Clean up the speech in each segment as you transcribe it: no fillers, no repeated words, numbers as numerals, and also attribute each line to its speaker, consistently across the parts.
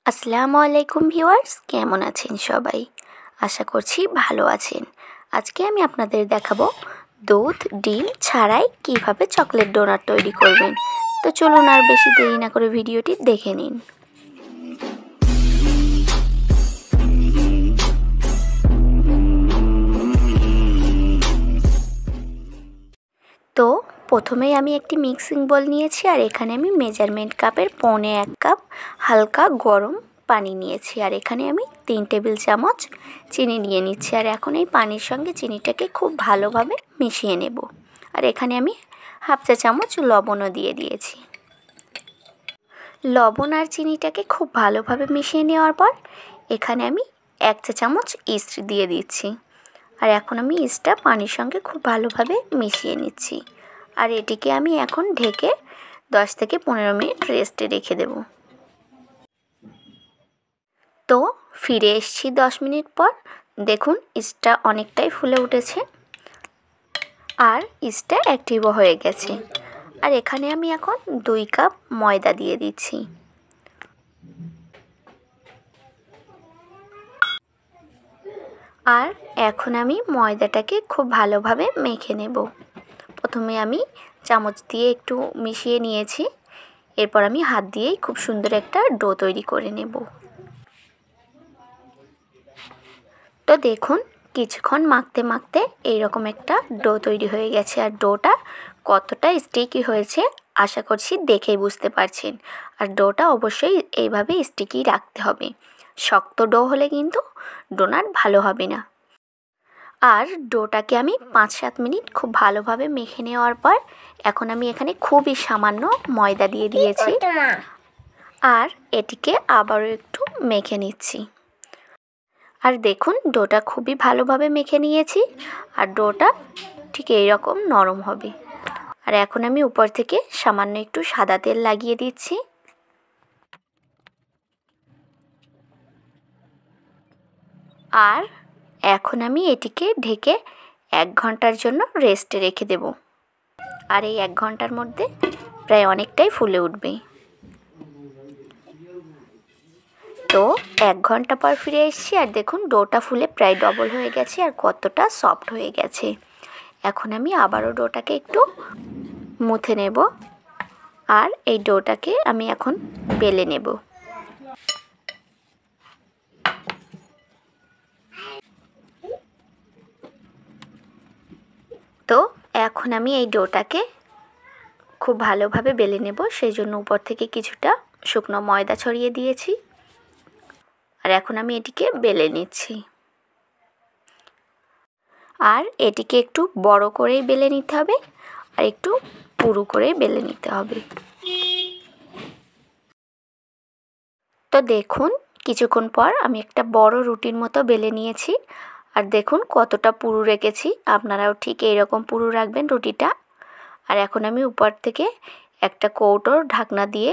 Speaker 1: আসসালামু আলাইকুম ভিউয়ার্স, কেমন আছেন সবাই? আশা করছি ভালো আছেন। আজকে আমি আপনাদের দেখাবো দুধ ডিম ছাড়াই কিভাবে চকলেট ডোনাট তৈরি করবেন। তো চলুন আর বেশি দেরি না করে ভিডিওটি দেখে নিন। তো প্রথমেই আমি একটি মিক্সিং বোল নিয়েছি আর এখানে আমি মেজারমেন্ট কাপের 1.25 কাপ হালকা গরম পানি নিয়েছি আর এখানে আমি 3 টেবিল চামচ চিনি নিয়ে নিচ্ছি। আর এখন এই পানির সঙ্গে চিনিটাকে খুব ভালোভাবে মিশিয়ে নেব। আর এখানে আমি হাফ চা চামচ লবণও দিয়ে দিয়েছি। লবণ আর চিনিটাকে খুব ভালোভাবে মিশিয়ে নেওয়ার পর এখানে আমি 1 চা চামচ ইস্ট দিয়ে দিচ্ছি। আর এখন আমি ইস্টটা পানির সঙ্গে খুব ভালোভাবে মিশিয়ে নিচ্ছি। আর এটিকে আমি এখন ঢেকে 10 থেকে 15 মিনিট রেস্টে রেখে দেব। তো ফিরে এসেছি 10 মিনিট পর। দেখুন ইস্টটা অনেকটাই ফুলে উঠেছে আর ইস্টটা অ্যাক্টিভও হয়ে গেছে। আর এখানে আমি এখন 2 কাপ ময়দা দিয়ে দিচ্ছি। আর এখন আমি ময়দাটাকে খুব ভালোভাবে মেখে নেব। প্রথমে আমি চামচ দিয়ে একটু মিশিয়ে নিয়েছি, এরপর আমি হাত দিয়েই খুব সুন্দর একটা ডো তৈরি করে নেব। তো দেখুন কিছুক্ষণ মাখতে মাখতে এইরকম একটা ডো তৈরি হয়ে গেছে। আর ডোটা কতটা স্টিকি হয়েছে আশা করছি দেখেই বুঝতে পারছেন। আর ডোটা অবশ্যই এইভাবে স্টিকি রাখতে হবে। শক্ত ডো হলে কিন্তু ডোনাট ভালো হবে না। আর ডোটাকে আমি 5-7 মিনিট খুব ভালোভাবে মেখে নেওয়ার পর এখন আমি এখানে খুবই সামান্য ময়দা দিয়ে দিয়েছি আর এটিকে আবারও একটু মেখে নিচ্ছি। আর দেখুন ডোটা খুবই ভালোভাবে মেখে নিয়েছি আর ডোটা ঠিক এইরকম নরম হবে। আর এখন আমি উপর থেকে সামান্য একটু সাদা তেল লাগিয়ে দিচ্ছি। আর এখন আমি এটিকে ঢেকে 1 ঘন্টার জন্য রেস্টে রেখে দেব। আর এই 1 ঘন্টার মধ্যে প্রায় অনেকটাই ফুলে উঠবে। তো 1 ঘন্টা পর ফিরে এসেছি আর দেখুন ডোটা ফুলে প্রায় ডবল হয়ে গেছে আর কতটা সফট হয়ে গেছে। এখন আমি আবারও ডোটাকে একটু মুথে নেব আর এই ডোটাকে আমি এখন বেলে নেব। তো এখন আমি এই ডোটাকে খুব ভালোভাবে বেলে নেব, সেই জন্য উপর থেকে কিছুটা শুকনো ময়দা ছড়িয়ে দিয়েছি। আর এখন আমি এটিকে বেলে নিচ্ছি। আর এটিকে একটু বড় করেই বেলে নিতে হবে আর একটু পুরু করে বেলে নিতে হবে। তো দেখুন কিছুক্ষণ পর আমি একটা বড় রুটির মতো বেলে নিয়েছি। আর দেখুন কতটা পুরু রেখেছি, আপনারাও ঠিক এইরকম পুরু রাখবেন রুটিটা। আর এখন আমি উপর থেকে একটা কৌটোর ঢাকনা দিয়ে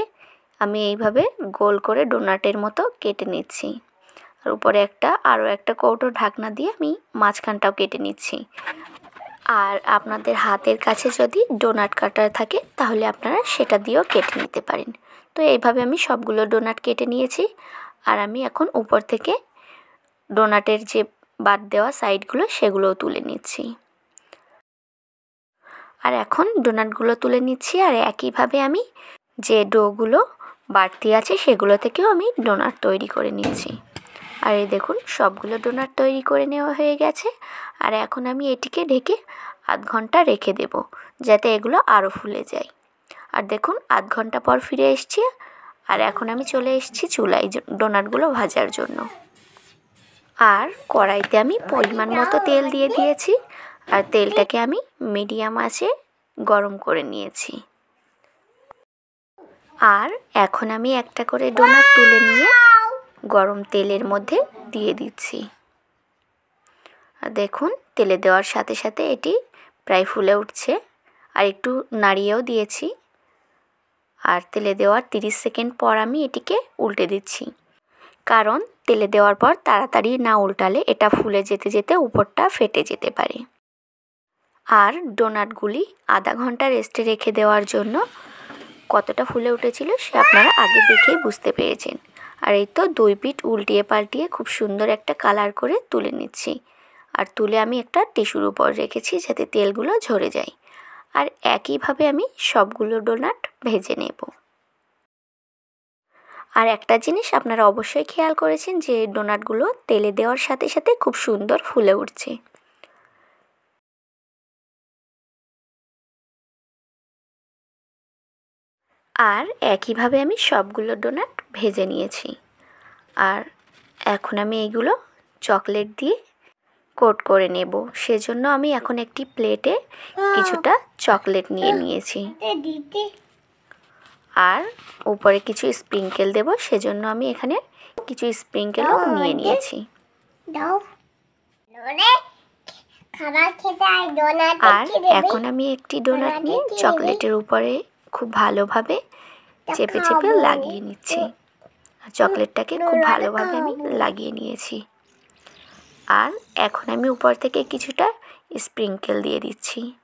Speaker 1: আমি এইভাবে গোল করে ডোনাটের মতো কেটে নিচ্ছি। আর উপরে আরও একটা কৌটোর ঢাকনা দিয়ে আমি মাঝখানটাও কেটে নিচ্ছি। আর আপনাদের হাতের কাছে যদি ডোনাট কাটার থাকে তাহলে আপনারা সেটা দিয়েও কেটে নিতে পারেন। তো এইভাবে আমি সবগুলো ডোনাট কেটে নিয়েছি। আর আমি এখন উপর থেকে ডোনাটের যে বাদ দেওয়া সাইডগুলো সেগুলোও তুলে নিচ্ছি। আর এখন ডোনাটগুলো তুলে নিচ্ছি আর একইভাবে আমি যে ডোগুলো বাড়তি আছে সেগুলো থেকেও আমি ডোনাট তৈরি করে নিচ্ছি। আর এই দেখুন সবগুলো ডোনাট তৈরি করে নেওয়া হয়ে গেছে। আর এখন আমি এটিকে ঢেকে আধ ঘন্টা রেখে দেব যাতে এগুলো আরও ফুলে যায়। আর দেখুন আধ ঘন্টা পর ফিরে এসেছি আর এখন আমি চলে এসেছি চুলায় ডোনাটগুলো ভাজার জন্য। আর কড়াইতে আমি পরিমাণ মতো তেল দিয়ে দিয়েছি আর তেলটাকে আমি মিডিয়াম আঁচে গরম করে নিয়েছি। আর এখন আমি একটা করে ডোনাট তুলে নিয়ে গরম তেলের মধ্যে দিয়ে দিচ্ছি। আর দেখুন তেলে দেওয়ার সাথে সাথে এটি প্রায় ফুলে উঠছে। আর একটু নাড়িয়েও দিয়েছি। আর তেলে দেওয়ার 30 সেকেন্ড পর আমি এটিকে উল্টে দিচ্ছি, কারণ তেলে দেওয়ার পর তাড়াতাড়ি না উল্টালে এটা ফুলে যেতে যেতে উপরটা ফেটে যেতে পারে। আর ডোনাটগুলি আধা ঘন্টা রেস্টে রেখে দেওয়ার জন্য কতটা ফুলে উঠেছিল সে আপনারা আগে দেখেই বুঝতে পেরেছেন। আর এই তো দুই পিঠ উল্টিয়ে পাল্টিয়ে খুব সুন্দর একটা কালার করে তুলে নিচ্ছি। আর তুলে আমি একটা টিস্যুর উপর রেখেছি যাতে তেলগুলো ঝরে যায়। আর একইভাবে আমি সবগুলো ডোনাট ভেজে নেব। আর একটা জিনিস আপনারা অবশ্যই খেয়াল করেছেন যে ডোনাটগুলো তেলে দেওয়ার সাথে সাথে খুব সুন্দর ফুলে উঠছে। আর একইভাবে আমি সবগুলো ডোনাট ভেজে নিয়েছি। আর এখন আমি এইগুলো চকলেট দিয়ে কোট করে নেব। সেজন্য আমি এখন একটি প্লেটে কিছুটা চকলেট নিয়ে নিয়েছি। আর উপরে কিছু স্প্রিঙ্কেল দেব, সেজন্য আমি এখানে কিছু স্প্রিঙ্কেলও নিয়ে নিয়েছি। আর এখন আমি একটি ডোনাট নিয়ে চকলেটের উপরে খুব ভালোভাবে চেপে চেপে লাগিয়ে নিচ্ছি। চকলেটটাকে খুব ভালোভাবে আমি লাগিয়ে নিয়েছি। আর এখন আমি উপর থেকে কিছুটা স্প্রিঙ্কেল দিয়ে দিচ্ছি।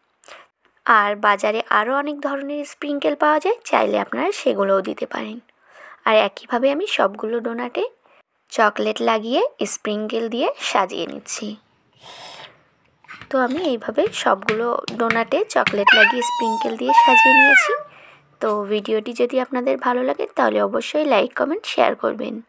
Speaker 1: আর বাজারে আরও অনেক ধরনের স্প্রিঙ্কেল পাওয়া যায়, চাইলে আপনারা সেগুলোও দিতে পারেন। আর একইভাবে আমি সবগুলো ডোনাটে চকলেট লাগিয়ে স্প্রিঙ্কেল দিয়ে সাজিয়ে নিচ্ছি। তো আমি এইভাবে সবগুলো ডোনাটে চকলেট লাগিয়ে স্প্রিঙ্কেল দিয়ে সাজিয়ে নিয়েছি। তো ভিডিওটি যদি আপনাদের ভালো লাগে তাহলে অবশ্যই লাইক, কমেন্ট, শেয়ার করবেন।